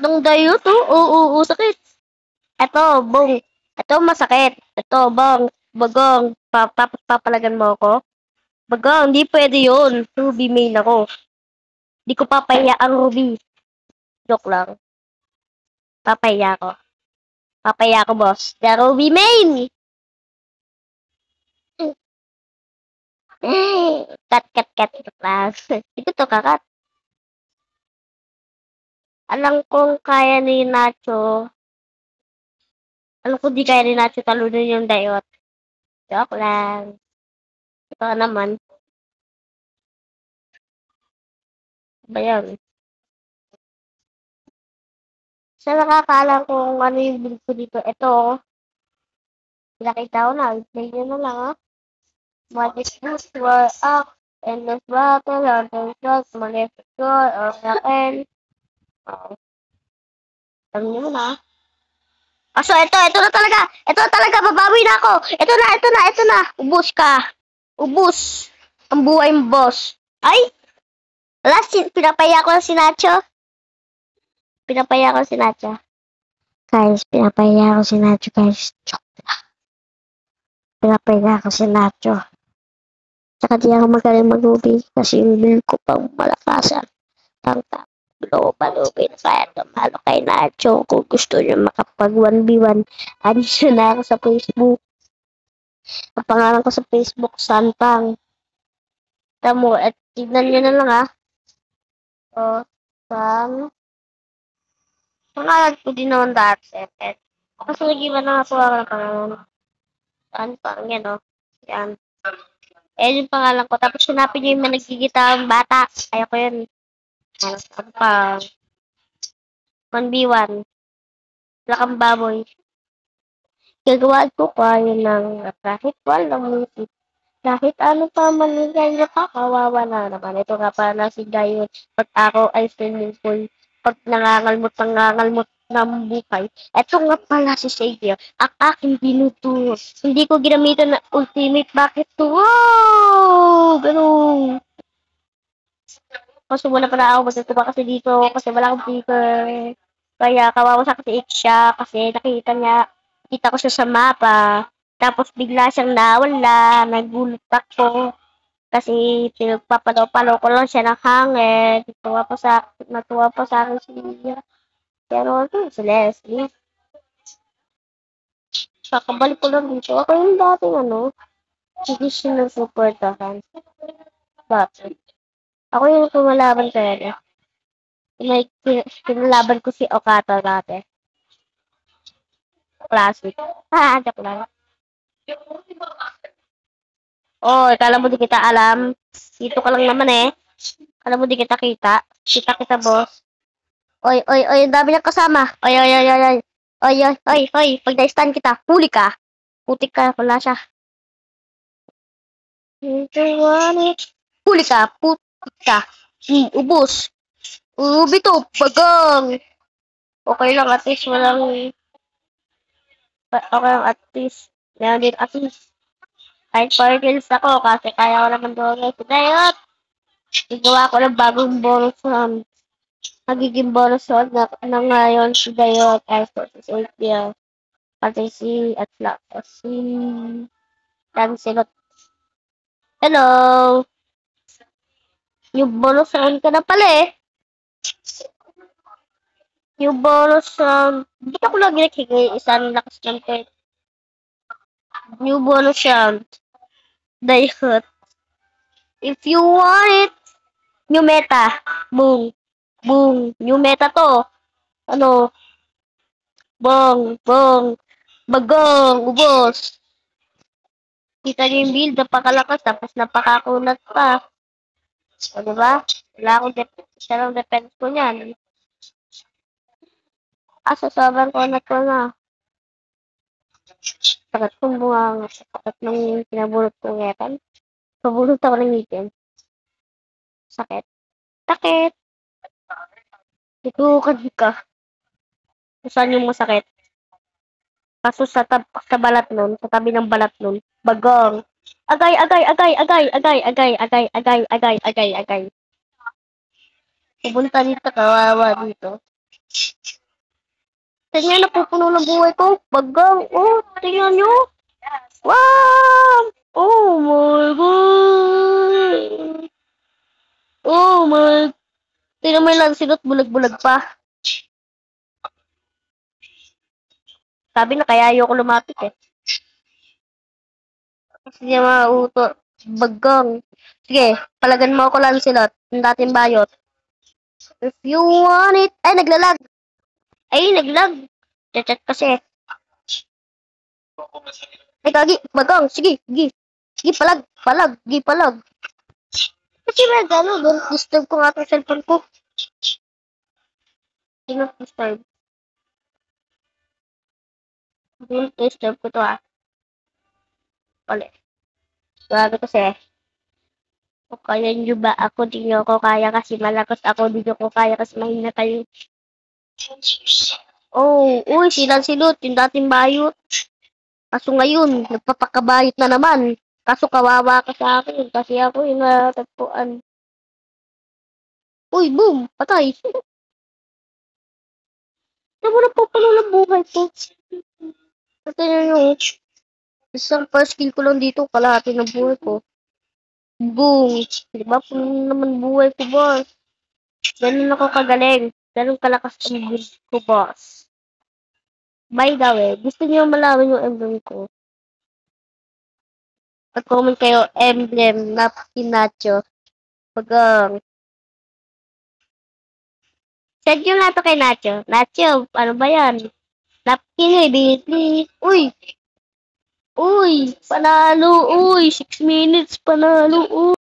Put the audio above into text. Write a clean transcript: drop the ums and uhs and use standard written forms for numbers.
ng dayo to. Oo, sakit. Eto, bong. Eto, masakit. Eto, bong. Bagong. Tapos papalagan mo ako. Bagong, hindi pwede yun. Ruby main ako. Di ko papaya ang Ruby. Joke lang. Papaya ko. Papaya ko, boss. The Ruby main! Kat. Class. Di ko to kakat. Alam kong kaya ni Nacho. Alam ko di kaya ni Nacho talunin yung dayot. Joke lang. Ito naman. Ba yan? Sa nakakaalam kung ano yung build ko dito. Ito. Pinakita ko na. Play nyo na lang, ha? Magic boost were up. Endless battle. Hunter shot. Malefic door. Or Raken. Alam nyo na. Kaso ito na talaga. Ito na talaga. Babawi na ako. Ito na. Ubus ka. Ubus. Ang buhay mo, boss. Ay! Wala, pinapaya ko si Nacho. Pinapaya ko si Nacho. Guys, pinapaya ko si Nacho, guys. Pinapaya ko si Nacho. Tsaka di ako magaling mag-ubi kasi yung build ko pang malakasan. Pang top. Global-ubi na kaya tumalo kay Nacho. Kung gusto nyo makapag 1v1, addition na ako sa Facebook. Ang pangalan ko sa Facebook, Santang. Tamo, at tignan nyo na lang, ha. O, pangalan ko din naman dati, Sepet. Kasi nag-iba na nga po ako ng pangalan. Santang, yan, o. Yan. Yung pangalan ko. Tapos sinapin nyo yung nagigita ang bata. Ayoko yun. Ano pa? 1v1. Wala kang baboy. Gagawin ko kaya ng kahit walang musik. Kahit ano pa man yung kawawa na naman. Ito nga pala si Gayon. Pag ako ay swimming pool. Pag nangangalmot ng buhay. Ito nga pala si Xavier. Ang aking binuturo. Hindi ko ginamitan na ultimate. Bakit to? Wow! Ganun. Kasi wala pa na ako magtutuba kasi dito. Kasi wala akong speaker. Kaya kawawa sa kasi siya. Kasi kita ko siya sa mapa. Tapos bigla siyang nawala. Nagulat ako. Kasi pinagpapalaw-palaw ko lang siya ng hangin. Natuwa pa sa akin siya. Pero si Leslie. Kakabalik ko lang dito. Ako yung dating hindi siya nag-supportahan. Bakit? Ako yung kumalaban talaga. Kinalaban ko si Okata dati. Classic. Joke lang. Kala mo di kita alam. Dito ka lang naman eh. Kala mo di kita kita. Kita, boss. Ang dami niyang kasama. Pag na-stand kita, huli ka. Putik ka, wala siya. Huli ka, putik ka. Ubus. Ubi to, bagang. Okay lang, at least walang... Okay lang, at least. Meron din, at least. Kahit 4 kills ako, kasi kaya ko naman doon. Dayot! Igawa ko ng bagong bonus round. Magiging bonus round na ngayon si Dayot. Ay, so, si Xavier. Pati si Atlas. Si... Lancelot. Hello! Yung bonus round ka na pala eh. Yung bonus round. Ba't ako lagi naghigay isang lakas ng pet? New bonus round. Dayot. If you want it, new meta. Boom. Boom. New meta to. Ano? Bong. Bagong. Ubos. Kita niyo yung build. Napakalakas. Tapos napakakunat pa. O, diba? Wala akong defense ko niyan. Sobrang kunat ko na. Sakat kong buwang. Sakat nung pinabulot kong ngepin. Pabulot ako ng ngipin. Sakit. Itukan ka. Saan yung masakit? Kaso sa balat nun, sa tabi ng balat nun, bagong. Agay. Pupunta dito, kawawa dito. Tingnan, napupuno ng buhay ko. Bagang, oh, tingnan nyo. Wow! Oh my God! Oh my... Tingnan mo yung Lancelot, bulag-bulag pa. Sabi na kaya ayoko lumapit eh. Sige, mauto. Bagang. Sige, palagan mo ako Lancelot. Yung dating bayot. If you want it... Ay, naglalag. Ay, naglag. Chat-chat kasi. Ay, kagi. Bagang. Sige, sige. Sige, palag. Palag. Sige, palag. Kasi may gano'n. Don't disturb ko nga itong cellphone ko. Don't disturb. Don't disturb ko to ah. Ulit. Grabe kasi. O kaya nyo ba ako? Di nyo ako kaya kasi malakas ako. Di nyo ko kaya kasi mahina kayo. Oh, uy, Lancelot. Yung dating bayot. Kaso ngayon, nagpapakabayot na naman. Kaso kawawa ka sa akin. Kasi ako yung natagpuan. Uy, boom! Patay! Ano na po pala ng buhay ko? Kasi yun, isang first kill ko lang dito, kalahati ng buhay ko. Boom! Diba po naman buhay ko, boss? Ganun ako kagaling. Ganun kalakas ang buhay ko, boss. By the way, gusto niyo malaman yung emblem ko? Pag-comment kayo, emblem na Pinacho. Pag send nyo na to kay Nacho. Nacho, ano ba yan? Napkin eh, please. Uy! Uy! Panalo! Uy! 6 minutes, panalo! Uy!